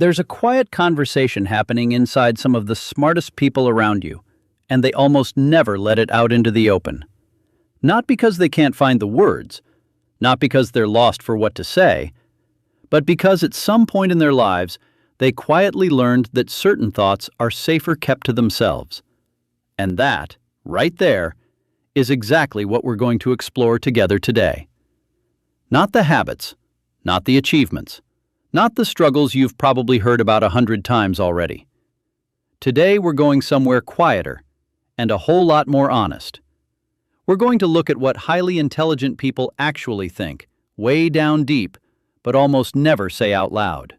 There's a quiet conversation happening inside some of the smartest people around you, and they almost never let it out into the open. Not because they can't find the words, not because they're lost for what to say, but because at some point in their lives, they quietly learned that certain thoughts are safer kept to themselves. And that, right there, is exactly what we're going to explore together today. Not the habits, not the achievements, not the struggles you've probably heard about 100 times already. Today we're going somewhere quieter and a whole lot more honest. We're going to look at what highly intelligent people actually think, way down deep, but almost never say out loud.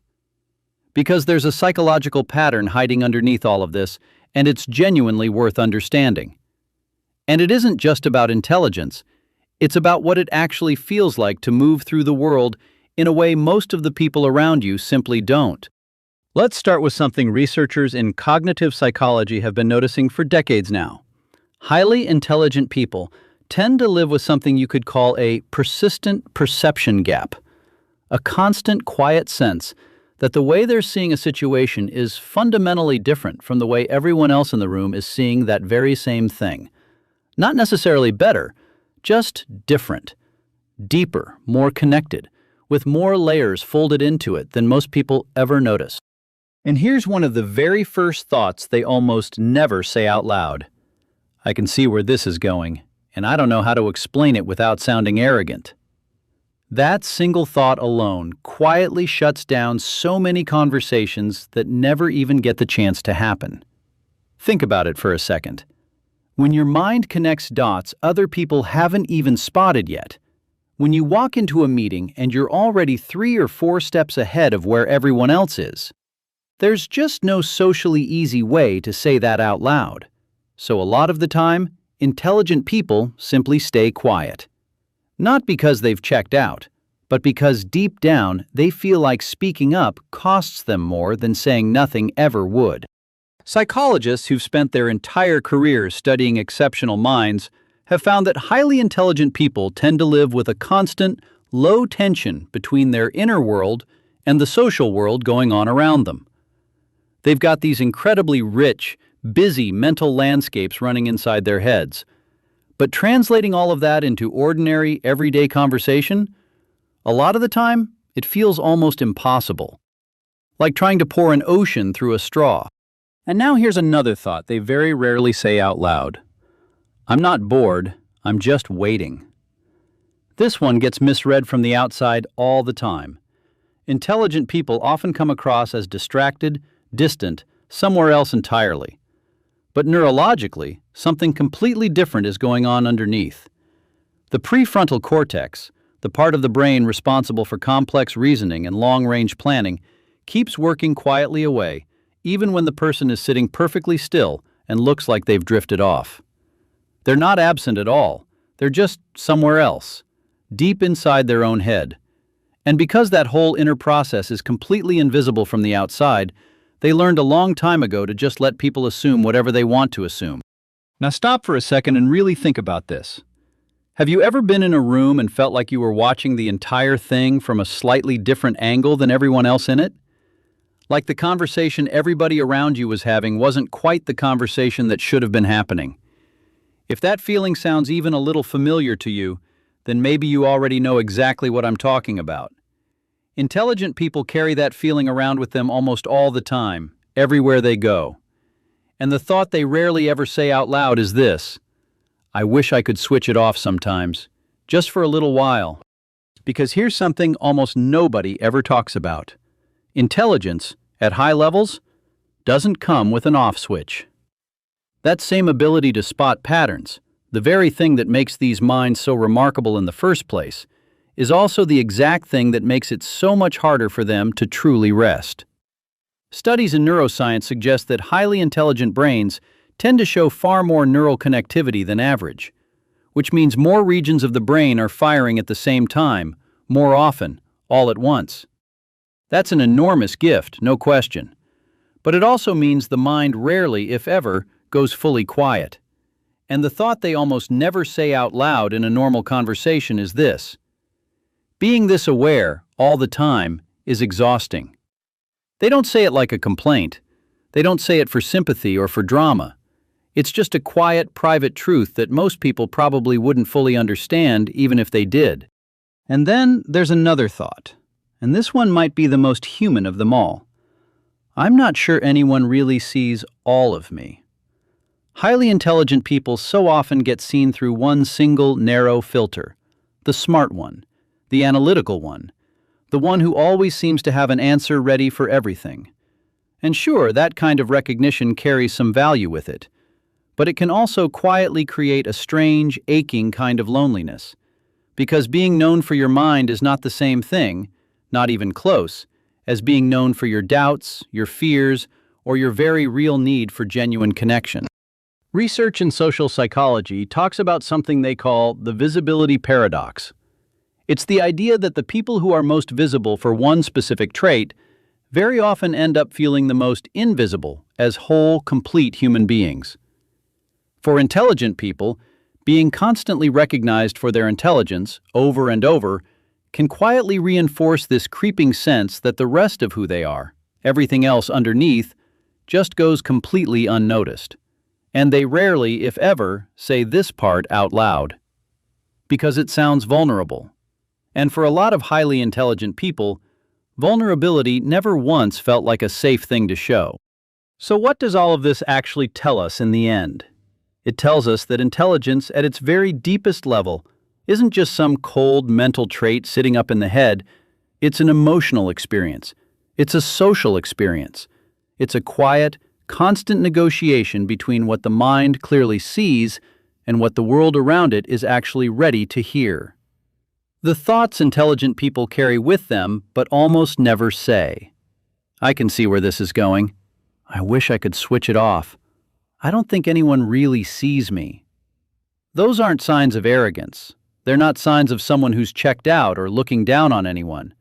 Because there's a psychological pattern hiding underneath all of this, and it's genuinely worth understanding. And it isn't just about intelligence, it's about what it actually feels like to move through the world in a way most of the people around you simply don't. Let's start with something researchers in cognitive psychology have been noticing for decades now. Highly intelligent people tend to live with something you could call a persistent perception gap, a constant quiet sense that the way they're seeing a situation is fundamentally different from the way everyone else in the room is seeing that very same thing. Not necessarily better, just different, deeper, more connected, with more layers folded into it than most people ever notice. And here's one of the very first thoughts they almost never say out loud. I can see where this is going, and I don't know how to explain it without sounding arrogant. That single thought alone quietly shuts down so many conversations that never even get the chance to happen. Think about it for a second. When your mind connects dots other people haven't even spotted yet, when you walk into a meeting and you're already 3 or 4 steps ahead of where everyone else is, there's just no socially easy way to say that out loud. So a lot of the time, intelligent people simply stay quiet. Not because they've checked out, but because deep down they feel like speaking up costs them more than saying nothing ever would. Psychologists who've spent their entire careers studying exceptional minds have found that highly intelligent people tend to live with a constant, low tension between their inner world and the social world going on around them. They've got these incredibly rich, busy mental landscapes running inside their heads. But translating all of that into ordinary, everyday conversation, a lot of the time, it feels almost impossible. Like trying to pour an ocean through a straw. And now here's another thought they very rarely say out loud. I'm not bored, I'm just waiting. This one gets misread from the outside all the time. Intelligent people often come across as distracted, distant, somewhere else entirely. But neurologically, something completely different is going on underneath. The prefrontal cortex, the part of the brain responsible for complex reasoning and long-range planning, keeps working quietly away, even when the person is sitting perfectly still and looks like they've drifted off. They're not absent at all, they're just somewhere else, deep inside their own head. And because that whole inner process is completely invisible from the outside, they learned a long time ago to just let people assume whatever they want to assume. Now stop for a second and really think about this. Have you ever been in a room and felt like you were watching the entire thing from a slightly different angle than everyone else in it? Like the conversation everybody around you was having wasn't quite the conversation that should have been happening. If that feeling sounds even a little familiar to you, then maybe you already know exactly what I'm talking about. Intelligent people carry that feeling around with them almost all the time, everywhere they go. And the thought they rarely ever say out loud is this: I wish I could switch it off sometimes, just for a little while. Because here's something almost nobody ever talks about. Intelligence, at high levels, doesn't come with an off switch. That same ability to spot patterns, the very thing that makes these minds so remarkable in the first place, is also the exact thing that makes it so much harder for them to truly rest. Studies in neuroscience suggest that highly intelligent brains tend to show far more neural connectivity than average, which means more regions of the brain are firing at the same time, more often, all at once. That's an enormous gift, no question. But it also means the mind rarely, if ever, goes fully quiet. And the thought they almost never say out loud in a normal conversation is this: being this aware, all the time, is exhausting. They don't say it like a complaint. They don't say it for sympathy or for drama. It's just a quiet, private truth that most people probably wouldn't fully understand even if they did. And then there's another thought, and this one might be the most human of them all. I'm not sure anyone really sees all of me. Highly intelligent people so often get seen through one single, narrow filter. The smart one, the analytical one, the one who always seems to have an answer ready for everything. And sure, that kind of recognition carries some value with it, but it can also quietly create a strange, aching kind of loneliness. Because being known for your mind is not the same thing, not even close, as being known for your doubts, your fears, or your very real need for genuine connection. Research in social psychology talks about something they call the visibility paradox. It's the idea that the people who are most visible for one specific trait very often end up feeling the most invisible as whole, complete human beings. For intelligent people, being constantly recognized for their intelligence over and over can quietly reinforce this creeping sense that the rest of who they are, everything else underneath, just goes completely unnoticed. And they rarely, if ever, say this part out loud. Because it sounds vulnerable. And for a lot of highly intelligent people, vulnerability never once felt like a safe thing to show. So what does all of this actually tell us in the end? It tells us that intelligence at its very deepest level isn't just some cold mental trait sitting up in the head. It's an emotional experience. It's a social experience. It's a quiet, constant negotiation between what the mind clearly sees and what the world around it is actually ready to hear. The thoughts intelligent people carry with them but almost never say. I can see where this is going. I wish I could switch it off. I don't think anyone really sees me. Those aren't signs of arrogance. They're not signs of someone who's checked out or looking down on anyone.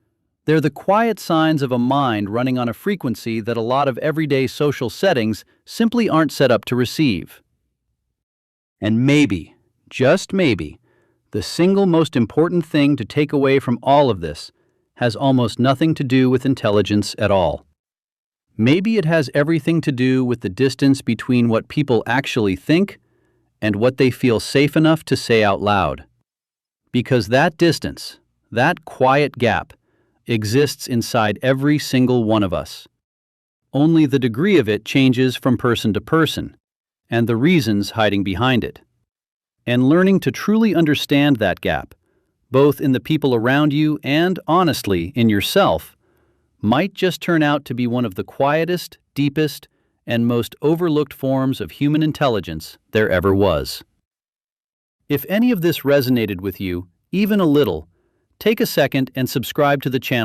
They're the quiet signs of a mind running on a frequency that a lot of everyday social settings simply aren't set up to receive. And maybe, just maybe, the single most important thing to take away from all of this has almost nothing to do with intelligence at all. Maybe it has everything to do with the distance between what people actually think and what they feel safe enough to say out loud. Because that distance, that quiet gap, exists inside every single one of us. Only the degree of it changes from person to person, and the reasons hiding behind it. And learning to truly understand that gap, both in the people around you and, honestly, in yourself, might just turn out to be one of the quietest, deepest, and most overlooked forms of human intelligence there ever was. If any of this resonated with you, even a little, take a second and subscribe to the channel.